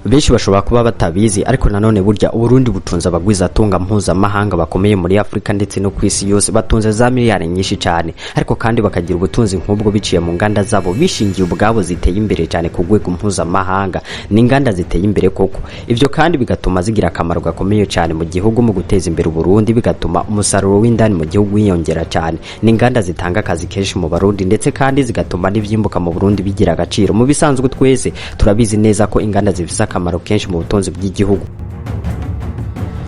benshi bashobora kuba batabizi ariko nanone burya Burundi butunze abagwizatunga mpuzamahanga bakomeye muri Afrika ndetse no kwisi yose batunze za miliyari nyinshi cyane ariko kandi bakagira ubutunzi nk'ubwo biciye mu nganda zabo bishingiye ubwabo ziteye imbere cyane ku rwego mpuzamahanga n'inganda ziteye imbere koko ivyo kandi bigatuma zigira akamaro gakomeye cyane mu gihugu mu guteza imbere Burundi bigatuma umusaruro w'indani mu gihugu wiyongera cyane n'inganda zitanga akazi kenshi mu Barundi ndetse kandi zigatuma n'ivyimbuka mu Burundi bigira agaciro mu bisanzwe twese turabizi neza ko inganda zifise akamaro kenshi mu butunzi bw'igihugu.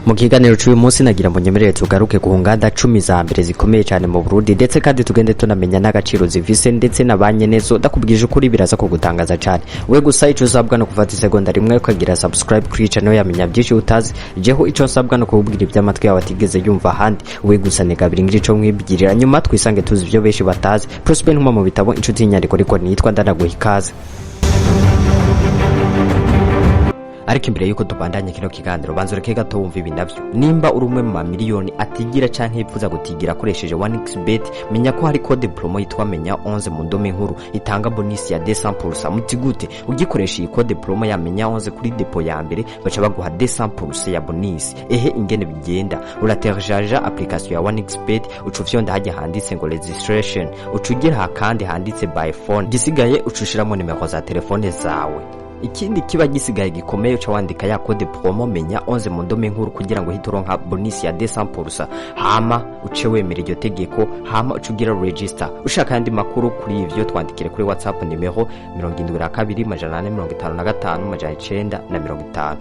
Mu kiganiro cy'uyu munsi nagira munyemerere tugaruke ku nganda 10 za mbere zikomeye cyane mu Burundi ndetse kandi tugende tunamenya n'agaciro zivise ndetse nabanye nezo dakubwije ukuri biraza ko gutangaza cyane. We gusa ico usabwa no kufata isegonda rimwe ukagira subscribe kuri channel yamenya byinshi utazi jeho ico usabwa no kubwira ibyamatwi yawe atigeze yumva handi we gusa negabira ngirico mwibwirira nyuma twisange tuzi ibyo benshi batazi. Prosper ntuma mu bitabo inshuti y'inyandiko ariko nitwa ndanaguha ikaze. Ariko imbere yuko tubandanye kino kiganiro banzureke gato wumva ibi navyo nimba uri umwe mu mamiliyoni atigira canke yipfuza gutigira akoresheje 1xbet menya ko hari code promo yitwa menya 11 mu ndome nkuru itanga bonus ya 200% mutigute ugikoresha iyi code promo ya menya 11 kuri depo ya mbere baca baguha 200% ya bonus. Ehe ingene bigenda uraterjaja application ya 1xbet ucufyonda haje handitse ngo registration ucugira kandi handitse by phone gisigaye ucushiramo nimero za telefone zawe. Ikindi kiba gisigaye gikomeye cyo wandika ya code promo menya 11 mu ndome nkuru kugira ngo hituronka bonus ya 200% hama uce wemera iryo tegeko hama ucugira register. Ushaka andi makuru kuri ivyo twandikire kuri WhatsApp nimero 72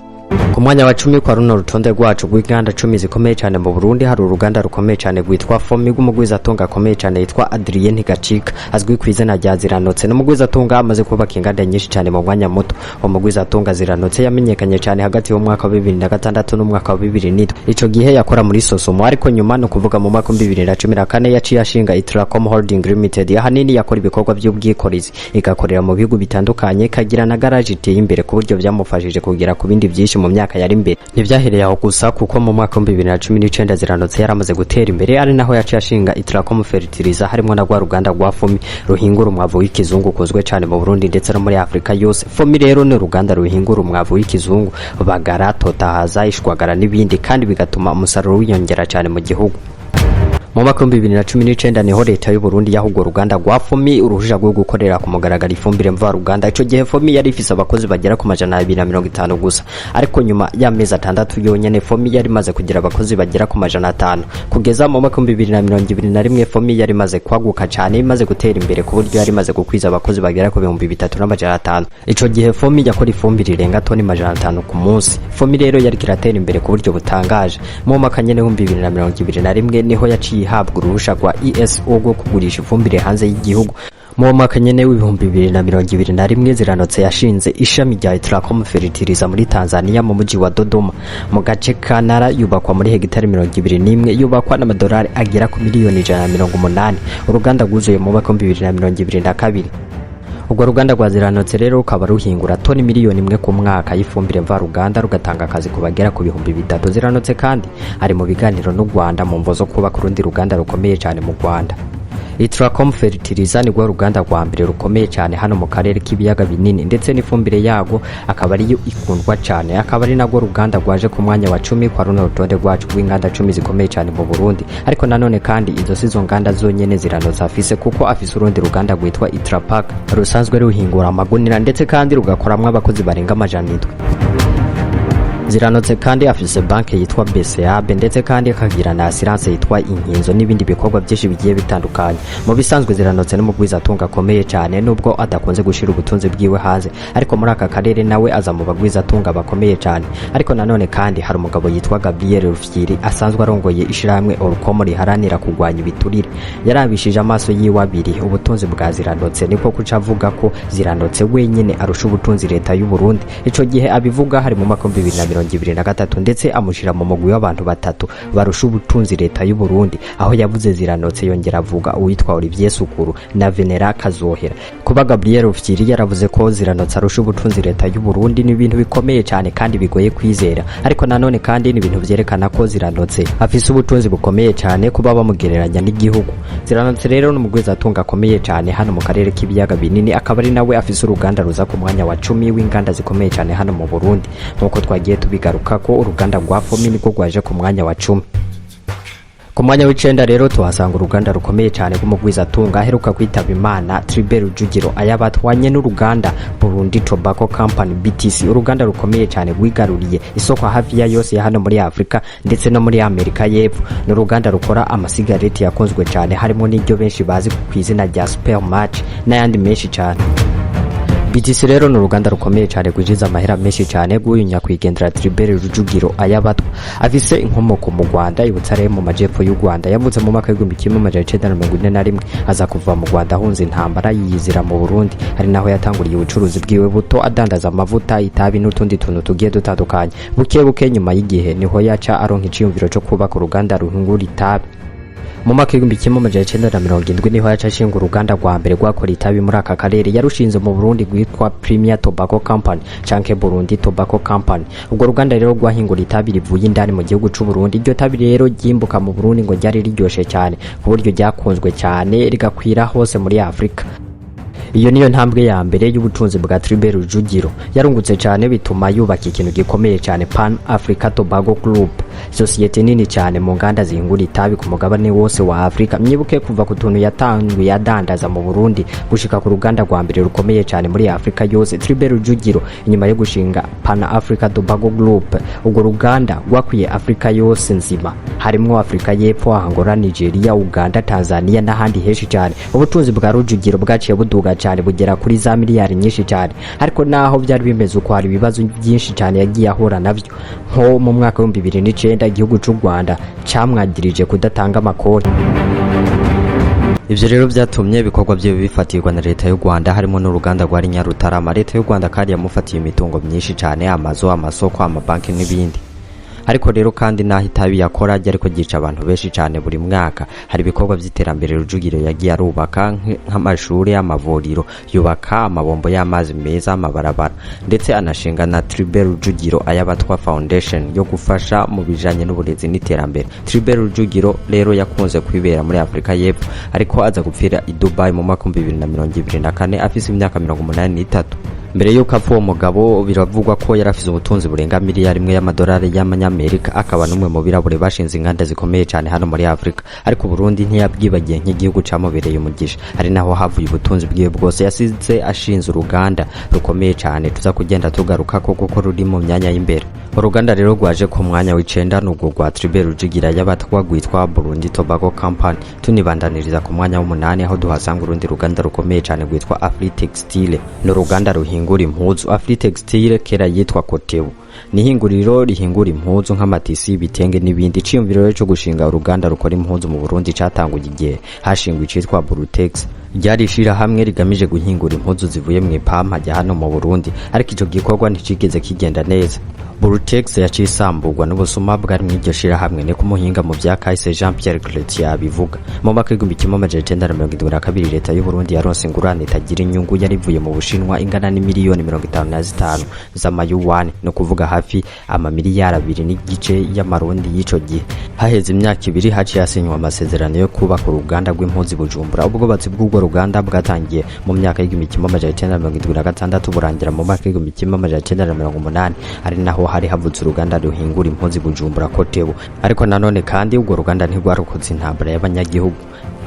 Ku mwanya wa 10 kwa runo rutonde rwacu rw'inganda 10 zikomeye cyane mu Burundi hari uruganda rukomeye cyane rwitwa Forbes rw'umugwizatunga akomeye cyane yitwa Adrien Gacika azwi ku izina rya Ziranotse n'umugwizatunga amaze kubaka inganda nyinshi cyane mu mwanya muto. Umugwizatunga Ziranotse yamenyekanye cyane hagati yo mwaka wa 2006 n'umwaka wa 2007 ico gihe yakora muri Sosomo ariko nyuma no kuvuga mu mwaka wa 2014 yaciye ashinga Itracom Holding Limited ahanini yakora ibikorwa by'ubwikorezi igakorera mu bihugu bitandukanye kagira na garage iteye imbere ku buryo byamufashije kugera ku bindi byinshi mu myaka yari imbere. Nivyahereye aho gusa kuko mu mwaka wa 2019 Ziranotse yaramaze gutera imbere ari naho yaciye ashinga Itracom Fertilizer harimo na rwa ruganda rwa Fomi ruhingura umwavu w'ikizungu kozwe cyane mu Burundi ndetse no muri Afrika yose. Fomi rero ni uruganda ruhingura umwavu w'ikizungu bagara totahaza ishwagara n'ibindi kandi bigatuma umusaruro wiyongera cyane mu gihugu. Mu mwaka wa 2019 niho leta y'u Burundi yahugo ruganda rwa Fomi uruhuja rwo gukorera ku mugaragaro ifumbire mva ruganda. Ico gihe Fomi yari ifise abakozi bagera ku 250 gusa ariko nyuma y'amezi 6 yonyene Fomi yari maze kugira abakozi bagera ku 500 kugeza mu mwaka wa 2021 Fomi yari maze kwaguka cyane imaze gutera imbere ku buryo yari maze gukwiza abakozi bagera ku 3500. Ico gihe Fomi yakora ifumbire irenga toni 500 ku munsi. Fomi rero yari kiratera imbere ku buryo butangaje. Mu mwaka nyene wa 2021 niho yaciye ihabwa uruhusha rwa ESO rwo kugurisha ifumbire hanze y'igihugu. Mu mwaka nyene w'ibihumbi 2021 Ziranotse yashinze ishami rya Itracom Fertilizer muri Tanzania mu muji wa Dodoma mu gace kanara yubakwa muri hegitari 21 yubakwa n'amadolari agera ku miliyoni 180. Uruganda rwuzuye mu mwaka wa 2022. Ubwo ruganda rwa Ziranotse rero rukaba ruhingura toni miliyoni 1 ku mwaka y'ifumbire mva ruganda rugatanga akazi kubagera ku bihumbi 3. Ziranotse kandi ari mu biganiro n'u Rwanda mu mvo zo kuba ku rundi ruganda rukomeye cyane mu Rwanda. Itracom Fertilizer ni rwo ruganda rwa mbere rukomeye cyane hano mu karere k'ibiyaga binini ndetse n'ifumbire yago akaba ari ikundwa cyane akaba ari nagwo ruganda rwaje ku mwanya wa 10 kwa runo rutonde rwacu rw'inganda 10 zikomeye cyane mu Burundi. Ariko nanone kandi izo sizo nganda zonyene Ziranotse afise kuko afise urundi ruganda rwitwa Itrapac rusanzwe ruhingura amagunira ndetse kandi rugakoramwa abakozi barenga 700. Ziranotse kandi afise banke yitwa BCAB ndetse kandi akagira na assurance yitwa Inkinzo n'ibindi bikorwa byinshi bigiye bitandukanye. Mu bisanzwe Ziranotse n'umugwizatunga akomeye cyane nubwo adakunze gushira ubutunzi bwiwe hanze ariko muri aka karere nawe aza mu bagwizatunga bakomeye cyane. Ariko nanone kandi hari umugabo yitwa Gabriel Rufyiri asanzwe arongoye ishiramwe Orcom riharanira kugwanya ibiturire. Yarabishije amaso yiwe abiri ubutunzi bwa Ziranotse niko kuca avuga ko Ziranotse wenyene arusha ubutunzi leta y'u Burundi. Ico gihe abivuga hari mu mwaka wa 2020 2023 ndetse amushira mu mugwi w'abantu batatu barusha ubutunzi leta y'u Burundi, aho yavuze ziranotse yongera avuga uwitwa Olivier Sukuru na Venera Kazohera. Kuba Gabriel Rufyiri yaravuze ko ziranotse arusha ubutunzi leta y'u Burundi ni ibintu bikomeye cyane kandi bigoye kwizera, ariko nanone kandi ni ibintu vyerekana ko ziranotse afise ubutunzi bukomeye cyane kuba bamugereranya n'igihugu. Ziranotse rero n'umugwizatunga akomeye cyane hano mu karere k'ibiyaga binini, akaba ari nawe afise uruganda ruza ku mwanya wa 10 w'inganda zikomeye cyane hano mu Burundi, nkuko twagiye tubigaruka ko uruganda rwa Fomi niko rwaje ku mwanya wa 10. Ku mwanya w'icenda rero tuhasanga uruganda rukomeye cyane rw'umugwizatunga aheruka kwitaba Imana Tribert Rujugiro ayabatwanye n'uruganda Burundi.batunze Company BTC, uruganda rukomeye cyane rwigaruriye isoko hafi ya yose ya hano muri Afrika ndetse no muri Amerika y'Epfo. N'uruganda rukora amasigareti yakonzwe cyane harimo n'iryo benshi bazi ku izina rya Supermatch n'ayandi menshi cyane. BTC rero n'uruganda rukomeye cyane rwinjiza amahera menshi cyane guyu nyakwigendera Tribert Rujugiro ayabatwa, afise inkomoko mu Rwanda ibutsare mu majepfo y'u Rwanda. Yavutse mu mwaka w'1941 aza kuva mu Rwanda ahunze intambara yiyizira mu Burundi, ari naho yatanguriye ubucuruzi bwiwe buto adandaza amavuta, itabi n'utundi tuntu tugiye dutandukanye. Buke nyuma y'igihe niho yaca aronka iciyumviro cyo kubaka uruganda ruhingura itabi. Mu mwaka w'1970 niho yaca ashinga uruganda rwa mbere rwakora itabi muri aka karere, yarushinze mu Burundi rwitwa Premier Tobacco Company canke Burundi.batunze Company. Ubwo ruganda rero rwahingura itabi rivuye indani mu gihugu c'u Burundi. Iryo tabi rero ryimbuka mu Burundi ngo ryari riryoshe cyane ku buryo ryakunzwe cyane rigakwira hose muri Afrika. Iyo niyo ntambwe ya mbere y'ubutunzi bwa Tribert Rujugiro. Yarungutse cyane bituma yubaka ikintu gikomeye cyane, Pan Africa Tobacco Group, societe nini cyane mu nganda zihingura itabi ku mugabane wose wa Afrika. Mwibuke kuva ku tuntu yatanguye yadandaza mu Burundi gushika ku ruganda rwa mbere rukomeye cyane muri Afrika yose. Tribert Rujugiro inyuma yo gushinga Pan Africa Tobacco Group, ubwo ruganda rwakwiye Afrika yose nzima, harimo Afrika y'Epfo, Angola, Nigeria, Uganda, Tanzania n'ahandi henshi cyane. Ubutunzi bwa Rujugiro bwaciye buduga cyane bugera kuri za miliyari nyinshi cyane, ariko naho byari bimeze uko hari ibibazo byinshi cyane yagiye ahura navyo. Nko mu mwaka wa 2009 igihugu c'u Rwanda camwagirije kudatanga amakori. Ivyo rero byatumye ibikorwa bye bifatirwa na leta y'u Rwanda, harimo n'uruganda rwa Nyarutarama. Leta y'u Rwanda kandi yamufatiye imitungo myinshi cyane, amazu, amasoko, amabanki n'ibindi. Ariko rero kandi naho itabi yakora ariko gica abantu benshi cyane buri mwaka. Hari ibikorwa by'iterambere Rujugiro yagiye arubaka nk'amashuri, amavuriro, yubaka amabombo y'amazi meza, amabarabara, ndetse anashinga na Tribert Rujugiro ayabatwa Foundation yo gufasha mu bijanye n'uburezi n'iterambere. Tribert Rujugiro rero yakunze kwibera muri Afrika y'Epfo, ariko aza gupfira i Dubai mu mwaka 2024 afise imyaka 83. Mbere yuko apfa uwo mugabo biravugwa ko yarafise ubutunzi burenga miliyari 1 y'amadolari y'amanyamerika, akaba numwe mu birabure bashinze inganda zikomeye cyane hano muri Afrika. Ariko Burundi ntiyabwibagiye nk'igihugu camubereye umugisha, ari naho havuye ubutunzi bwiwe bwose. Yasize ashinze uruganda rukomeye cyane tuza kugenda tugaruka ko kuko ruri mu myanya y'imbere. Uruganda rero rwaje ku mwanya w'icenda n'ubwo rwa Tribert Rujugiro yabatwa rwitwa Burundi.batunze Company. Tunibandaniriza ku mwanya w'8 aho duhasanga urundi ruganda rukomeye cyane rwitwa Afritextile. N'uruganda ruhingura impuzu. Afritextile kera yitwa Kotebu, ni hinguriro rihingura impuzu nk'amatisi, ibitenge n'ibindi. Ciyumviro cyo gushinga uruganda rukora impuzu mu Burundi catanguye igihe hashingwa icitwa Burutex, ryari shira hamwe rigamije guhingura impuzu zivuye mu ipampa rya hano mu Burundi, ariko ico gikorwa nticigeze kigenda neza. Burutex yaciye isambugwa n'ubusuma bwari mu iryo shira hamwe, ne kumuhinga mu bya kahise Jean Pierre Chrétien abivuga. Mu mwaka w'1972 leta y'u Burundi yaronse ingurane itagira inyungu yarivuye mu Bushinwa ingana n'imiliyoni 55 z'amayuwani, no kuvuga hafi miliyari 2 n'igice y'amarundi y'ico gihe. Haheze imyaka 2 haciye hasinywa amasezerano yo kubaka uruganda rw'impuzu Bujumbura. Ubwubatsi bw'ubwo ruganda bwatangiye mu myaka y'1976 burangira mu mwaka w'1980, ari naho hari havutse uruganda ruhingura impuzu Bujumbura Kotebu. Ariko nanone kandi ubwo ruganda ntigwarukoze intambara y'abanyagihugu.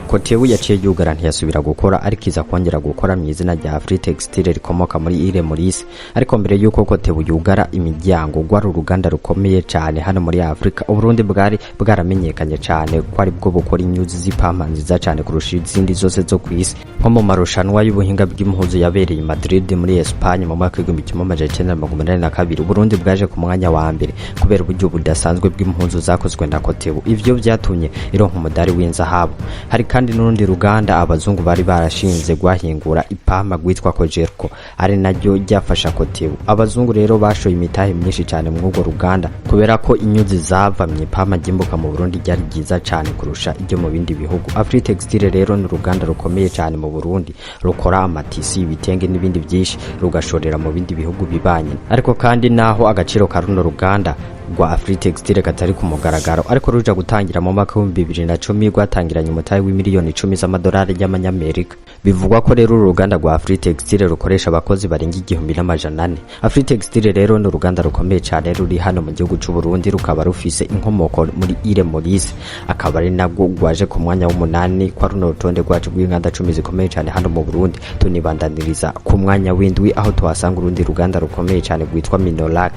Kotebu yaciye yugara ntiyasubira gukora, ariko iza kongera gukora mu izina rya Afritextile rikomoka muri Ile Maurice. Ariko mbere yuko Kotebu yugara imiryango, rwari uruganda rukomeye cyane hano muri Afrika. Uburundi bwari bwaramenyekanye cyane ko ari bwo bukora inyuzi z'ipampa nziza cyane kurusha izindi zose zo kwisi. Nko mu marushanwa y'ubuhinga bw'impuzu yabereye i Madrid muri Espagne mu mwaka w'1982, Uburundi bwaje ku mwanya wa mbere kubera uburyo budasanzwe bw'impuzu zakozwe na Kotebu. Ivyo byatumye ironka umudari w'inzahabu. Hari kandi n'urundi ruganda abazungu bari barashinze gwahingura ipampa gwitwa Kojerko ari naryo ryafasha Kotebu. Abazungu rero bashoye imitahe myinshi cyane mu rwo ruganda kubera ko inyuzi zava mu ipampa gimbuka mu Burundi ryari ryiza cyane kurusha iryo mu bindi bihugu. Afritextile rero ni uruganda rukomeye cyane mu Burundi rukora amatisi, ibitenge n'ibindi byinshi rugashorera mu bindi bihugu bibanye. Ariko kandi naho agaciro ka runo ruganda rwa Afritextile katari ku mugaragaro, ariko ruja gutangira mu mwaka wa 2010 rwatangiranye umutahe w'imiliyoni 10 z'amadolari y'amanyamerika. Bivugwa ko rero uruganda rwa Afritextile rukoresha abakozi barenga 1400. Afritextile rero ni uruganda rukomeye cyane ruri hano mu gihugu cy'u Burundi, rukaba rufise inkomoko muri Ile Maurice, akaba ari nabwo gwaje ku mwanya w'umunani kwa runo rutonde rwacu rw'inganda 10 zikomeye cyane hano mu Burundi. Tunibandaniriza ku mwanya w'indwi aho tuhasanga urundi ruganda rukomeye cyane rwitwa Minolac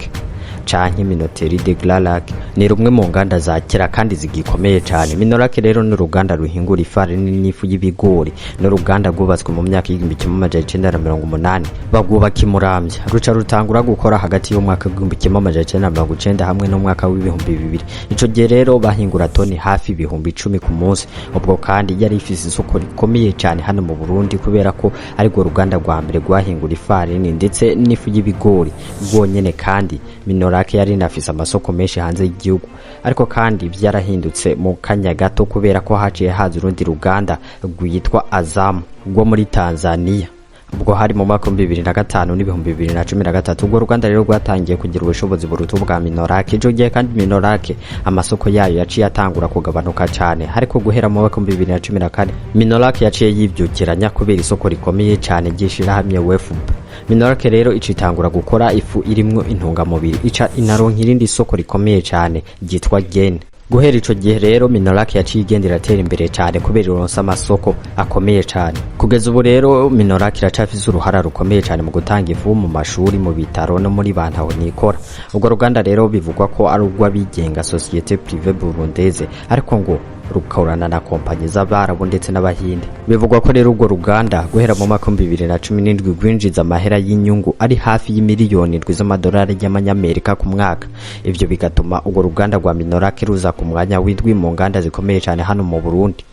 canke Minoterie de Glalac. Ni rumwe mu nganda za kera kandi zigikomeye cyane. Minolac rero ni uruganda ruhingura ifarini n'ifu y'ibigori. Ni uruganda rwubatswe mu myaka y'1980 bagubaka imuramvya, ruca rutangura gukora hagati y'umwaka w'1990 hamwe no mwaka w'2000. Ico gihe rero bahingura toni hafi 10,000 ku munsi. Ubwo kandi yari ifise isoko rikomeye cyane hano mu Burundi kubera ko ari rwo ruganda rwa mbere rwahingura ifarini ndetse n'ifu y'ibigori rwonyene. Kandi Minolac yari nafise amasoko menshi hanze y'igihugu, ariko kandi byarahindutse mu kanya gato kubera ko haciye haza urundi ruganda rwitwa Azam rwo muri Tanzania. Ubwo hari mu mwaka wa 2005 n'2013. Ubwo ruganda rero rwatangiye kugira ubushobozi buruta bwa Minolac. Ico gihe kandi Minolac amasoko yayo yaciye atangura kugabanuka cyane, ariko guhera mu mwaka wa 2014 Minolac yaciye yivyukiranya kubera isoko rikomeye cyane gishira hamwe Forbes. Minolac rero icitangura gukora ifu irimwo intungamubiri, ica inaronka irindi soko rikomeye cyane ryitwa Gen. Guhera ico gihe rero Minolac yaciye igendera atera imbere cyane kubera ironsa amasoko akomeye cyane. Kugeza ubu rero Minolac iracafise uruhara rukomeye cyane mu gutanga ifu mu mashuri, mu bitaro no muri bantaho nikora. Ubwo ruganda rero bivugwa ko ari urw'abigenga, société privée burundaise, ariko ngo rukorana na kompanyi z'Abarabu ndetse n'Abahinde. Bivugwa ko rero urwo ruganda guhera mu mwaka wa 2017 rwinjiza amahera y'inyungu ari hafi y'imiliyoni 7 z'amadolari y'amanyamerika ku mwaka. Ivyo bigatuma urwo ruganda rwa Minolac ruza ku mwanya w'indwi mu nganda zikomeye cyane hano mu Burundi.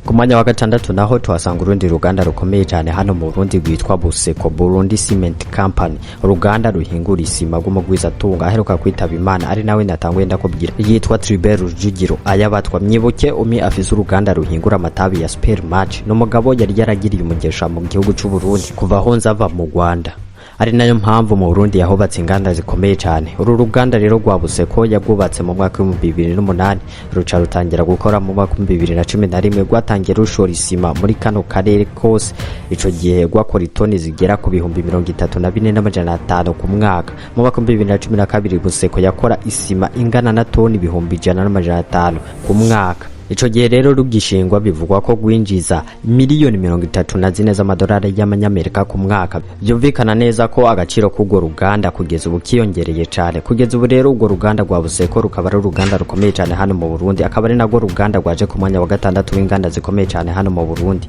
Ku mwanya wa gatandatu naho tuhasanga urundi ruganda rukomeye cyane hano mu Burundi rwitwa Buseko Burundi Cement Company. Uruganda ruhingura isima rw'umugwizatunga aheruka kwitaba Imana, ari nawe natangwe ndakubwira, yitwa Tribert Rujugiro. Ayabatwa myibuke umi afise uruganda ruhingura amatabi ya Supermatch. N'umugabo yari yaragiriye umugesha mu gihugu cy'u Burundi kuva aho nzava mu Rwanda, ari nayo mpamvu mu Burundi yahubatse inganda zikomeye cyane. Uru ruganda rero rwa Buseko yagwubatse mu mwaka wa 2008, ruca rutangira gukora mu mwaka wa 2011. Rwatangiye rushora isima muri kano karere kose. Ico gihe rwakora itoni zigera ku 34,500 ku mwaka. Mu mwaka wa 2012 Buseko yakora isima ingana na toni 1,500 ku mwaka. Ico gihe rero rugishingwa bivugwa ko gwinjiza miliyoni 34 z'amadolari y'amanyamerika ku mwaka. Byumvikana neza ko agaciro k'urwo ruganda kugeza ubu kiyongereye cyane. Kugeza ubu rero urwo ruganda rwa Buseko rukaba ari uruganda rukomeye cyane hano mu Burundi, akaba ari nagwo ruganda rwaje ku mwanya wa gatandatu w'inganda zikomeye cyane hano mu Burundi.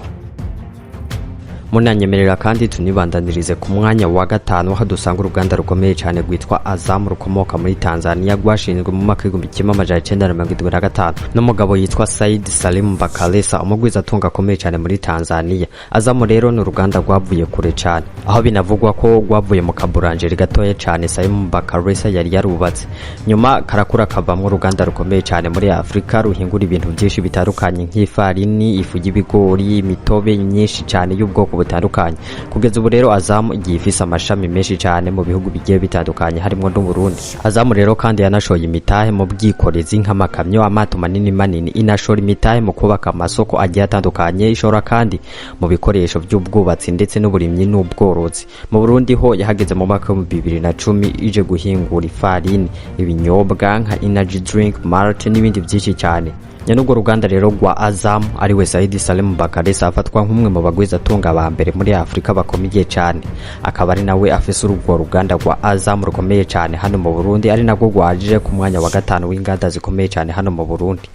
Munanyemerera kandi tunibandanirize ku mwanya wa gatanu aho dusanga uruganda rukomeye cyane rwitwa Azam rukomoka muri Tanzania, rwashinzwe mu mwaka wa 1975 n'umugabo yitwa Said Salim Bakalesa, umugwizatunga akomeye cyane muri Tanzania. Azam rero ni uruganda rwavuye kure cyane, aho binavugwa ko rwavuye mu kaburangeri gatoya cyane Salim Bakalesa yari yarubatse. Nyuma karakura kavamwe uruganda rukomeye cyane muri Afrika ruhingura ibintu byinshi bitandukanye nk'ifarini, ifu y'ibigori, imitobe myinshi cyane y'ubwoko butandukanye. Kugeza ubu rero Azam igifisa amashami menshi cyane mu bihugu bigiye bitandukanye harimo n'u Burundi. Azam rero kandi yanashoye imitahe mu bwikorezi nk'amakamyo, amato manini manini, inashora imitahe mu kubaka amasoko agiye atandukanye, ishora kandi mu bikoresho by'ubwubatsi ndetse n'uburimyi n'ubworozi. Mu Burundi ho yahageze mu mwaka wa 2010 ije guhingura ifarini, ibinyobwa nka energy drink, malt n'ibindi byinshi cyane. Nyanubwo ruganda rero rwa Azam ari we Said Salim Bakalesa afatwa nk'umwe mu bagwizatunga ba mbere muri Afrika bakomeye cyane, akaba ari nawe afise urugwo ruganda rwa Azam rukomeye cyane hano mu Burundi, ari nagwo rwaje ku mwanya wa gatanu w'inganda zikomeye cyane hano mu Burundi.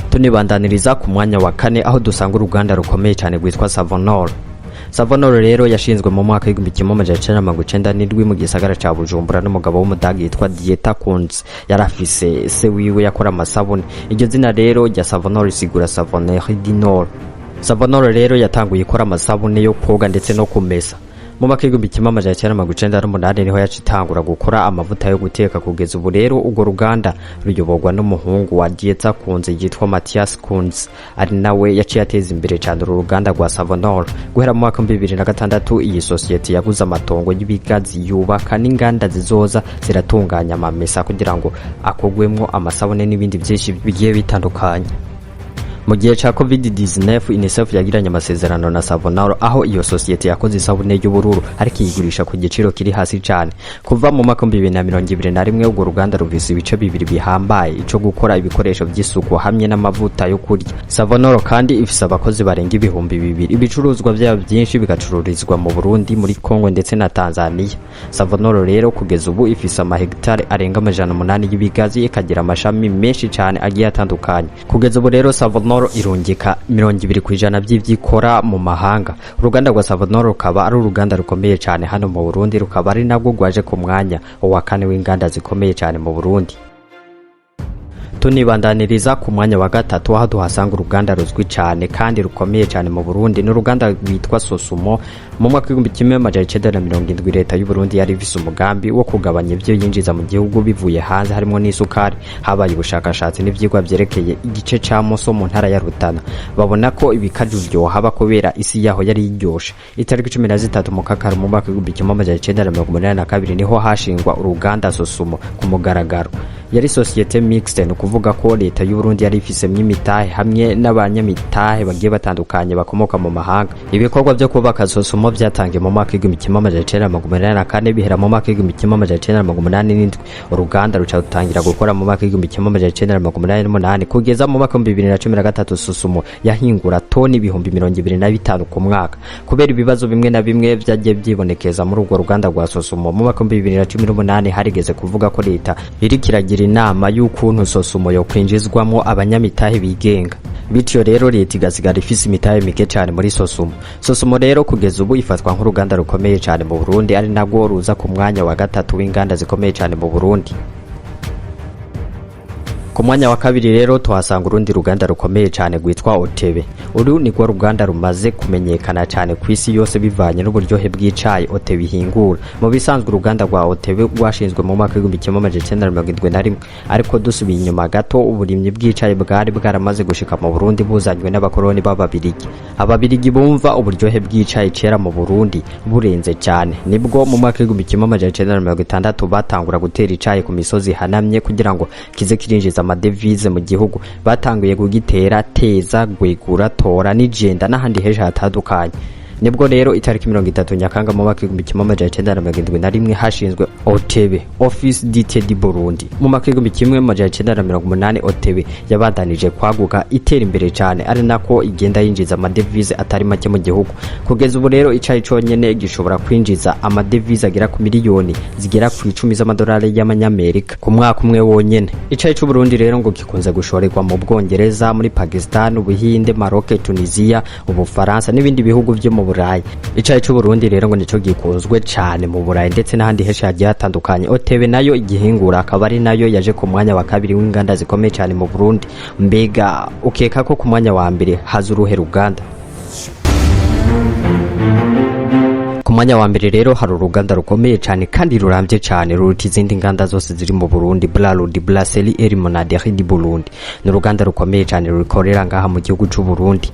Tunibandaniriza ku mwanya wa kane aho dusanga uruganda rukomeye cyane rwitwa Savonor. Savonoro rero yashinzwe mu mwaka w'1997 mu gisagara ca Bujumbura n'umugabo w'umudagi yitwa Burundi.batunze yari afise se wiwe yakora amasabune. Iryo zina rero rya Savonoro risigura savonnerie du Nord. Savonoro rero yatanguye ikora amasabune yo koga ndetse no kumesa. Mu mwaka w'1998 niho yacitangura gukora amavuta yo guteka. Kugeza ubu rero urwo ruganda ruyoborwa n'umuhungu wa Burundi.batunze yitwa Kunze, ari nawe yaciye ateza imbere cyane uru ruganda rwa Savonoro. Guhera mu mwaka 2006 iyi sosiyete yaguze amatongo y'ibigazi yubaka n'inganda zizoza ziratunganya amamesa kugira ngo akogwemwo amasabune n'ibindi byinshi bigiye bitandukanye. Mu gihe ca COVID-19 UNICEF yagiranye amasezerano na Savonoro aho iyo sosiyete yakoze isabune y'ubururu ariko iyigurisha ku giciro kiri hasi cyane. Kuva mu mwaka 2021 urwo ruganda ruvise ibice bibiri bihambaye, ico gukora ibikoresho by'isuku hamwe n'amavuta yo kurya. Savonoro kandi ifise abakozi barenga 2,000. Ibicuruzwa byabo byinshi bigacururizwa mu Burundi, muri Kongo ndetse na Tanzania. Savonoro rero kugeza ubu ifise amahegitare arenga 800 y'ibigazi, ikagira amashami menshi cyane agiye atandukanye. Kugeza ubu rero Savonoro irungika 20% by'ivyikora mu mahanga. Uruganda rwa Savonoro rukaba ari uruganda rukomeye cyane hano mu Burundi, rukaba ari nabwo gwaje ku mwanya wa kane w'inganda zikomeye cyane mu Burundi. Tunibandaniriza ku mwanya wa gatatu aho duhasanga uruganda ruzwi cyane kandi rukomeye cyane mu Burundi n'uruganda rwitwa Sosumo. Mu mwaka w'1970 leta y'u Burundi yari ifise umugambi wo kugabanya ivyo yinjiza mu gihugu bivuye hanze harimo n'isukari. Habaye ubushakashatsi n'ivyigwa vyerekeye igice ca Moso mu ntara ya Rutana, babona ko ibikaju byohaba kubera isi yaho yari iryoshe. Itariki 13 mu Kakaro mu mwaka w'1982 niho hashingwa uruganda Sosumo ku mugaragaro. Yari societe mixte, no kuvuga ko leta y'u Burundi yari ifise imitahe hamwe n'abanyamitahe bagiye batandukanye bakomoka mu mahanga. Ibikorwa byo kubaka Sosumo byatangiye mu mwaka w'1984 bihera mu mwaka w'1987. Uruganda ruca rutangira gukora mu mwaka w'1988 kugeza mu mwaka w'2013. Sosumo yahingura toni 25,000 ku mwaka. Kubera ibibazo bimwe na bimwe byagiye byibonekeza muri urwo ruganda rwa Sosumo, mu mwaka w'2018 harigeze kuvuga ko leta iri kiragira inama y'ukuntu Sosumo yo kwinjizwamo abanyamitahe bigenga. Bityo rero leta igasigara ifise imitahe mike cyane muri Sosumo. Sosumo rero kugeza ubu ifatwa nk'uruganda rukomeye cyane mu Burundi, ari nabwo ruza ku mwanya wa gatatu w'inganda zikomeye cyane mu Burundi. Ku mwanya wa kabiri rero tuhasanga urundi ruganda rukomeye cyane rwitwa Otebe. Uru ni rwo ruganda rumaze kumenyekana cyane ku isi yose bivanye n'uburyohe bw'icayi Otebe ihingura. Mu bisanzwe uruganda rwa Otebe rwashinzwe mu mwaka w'1971, ariko dusubiye inyuma gato uburimyi bw'icayi bwari bwaramaze gushika mu Burundi buzanywe n'abakoroni b'Ababirigi. Ababirigi bumva uburyohe bw'icayi cera mu Burundi burenze cyane, nibwo mu mwaka w'1960 batangura gutera icayi ku misozi hanamye kugira ngo kize kirinjiza amadevize mu gihugu. Batanguye kugitera Teza, Gwegura, Tora n'Ijenda n'ahandi henshi hatandukanye. Nibwo rero itariki 30 Nyakanga mu mwaka w'1971 hashinzwe Otebe Office d'Ité du Burundi. Mu mwaka w'1980 Otebe yabandanije kwaguka itera imbere cyane, ari nako igenda yinjiza amadevize atari make mu gihugu. Kugeza ubu rero icayi conyene gishobora kwinjiza amadevize agera ku miliyoni zigera ku 10 z'amadolari y'amanyamerika ku mwaka umwe wonyene. Icayi cy'u Burundi rero ngo gikunze gushorerwa mu Bwongereza, muri Pakistan, Ubuhinde, Maroc, Tunisia, Ubufaransa n'ibindi bihugu byo mu Burayi. Icayi cy'u Burundi rero ngo nico gikozwe cyane mu Burayi ndetse n'ahandi henshi hagiye hatandukanye. Otebe nayo igihingura akaba ari nayo yaje ku mwanya wa kabiri w'inganda zikomeye cyane mu Burundi. Mbega ukeka ko ku mwanya wa mbere haza uruhe ruganda? Ku mwanya wa mbere rero hari uruganda rukomeye cyane kandi rurambye cyane ruruta izindi nganda zose ziri mu Burundi, Braludi Brasserie et Limonaderie du Burundi. Ni uruganda rukomeye cyane rukorera ngaha mu gihugu cy'u Burundi.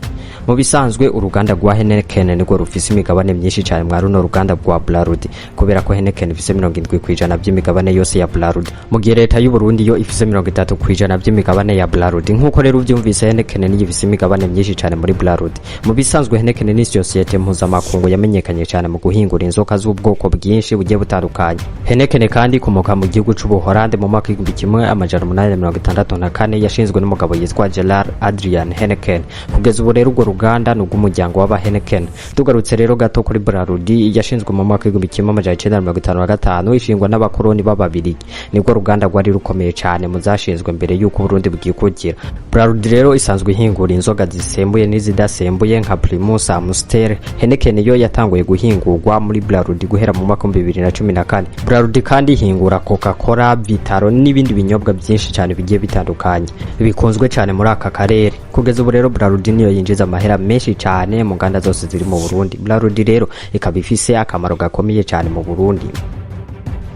Mu bisanzwe uruganda rwa Heineken nirwo rufise imigabane myinshi cyane mwa runo ruganda rwa Braludi, kubera ko Heineken ifise 70% by'imigabane yose ya Braludi, mu gihe leta y'u Burundi yo ifise 30% by'imigabane ya Braludi. Nkuko rero ubyumvise Heineken ni ifise imigabane myinshi cyane muri Braludi. Mu bisanzwe Heineken ni societe mpuzamakungu yamenyekanye cyane mu guhingura inzoka z'ubwoko bwinshi bugiye butandukanye. Heineken kandi ikomoka mu gihugu c'Ubuholande mu mwaka w'1864 yashinzwe n'umugabo yitwa Gerard Adrian Heineken. Kugeza ubu rero urwo ruganda n'ugumuryango w'aba Heineken. Tugarutse rero gato kuri Bralud yashinzwe mu mwaka w'1955 ishingwa n'abakoloni b'Ababiligi. Nibwo ruganda rwari rukomeye cyane mu zashinzwe mbere y'uko Burundi bwikukira. Bralud rero isanzwe ihingura inzoga zisembuye n'izidasembuye nka Primus, Amstel. Heineken yo yatanguye guhingurwa muri Bralud guhera mu mwaka 2014. Bralud kandi ihingura Coca-Cola, Vitaro n'ibindi binyobwa byinshi cyane bigiye bitandukanye bikunzwe cyane muri aka karere. Kugeza ubu rero Bralud niyo yinjiza amahera menshi cyane mu nganda zose ziri mu Burundi. Bralud rero ikaba ifise akamaro gakomeye cyane mu Burundi.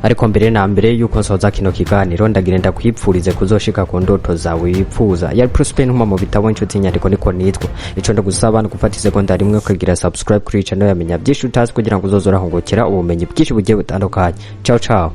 Ariko mbere na mbere yuko nsoza kino kiganiro ndagirenda kwipfurize kuzoshika ku ndoto zawe wipfuza. Yari Prosper Ntuma mu bitabo inshuti nyandiko niko nitwa. Ico ndagusaba no gufata isegonda rimwe kugira subscribe kuri channel yamenya byinshi utazi kugira ngo uzozora hongokera ubumenyi bwinshi bugiye butandukanye. Ciao ciao.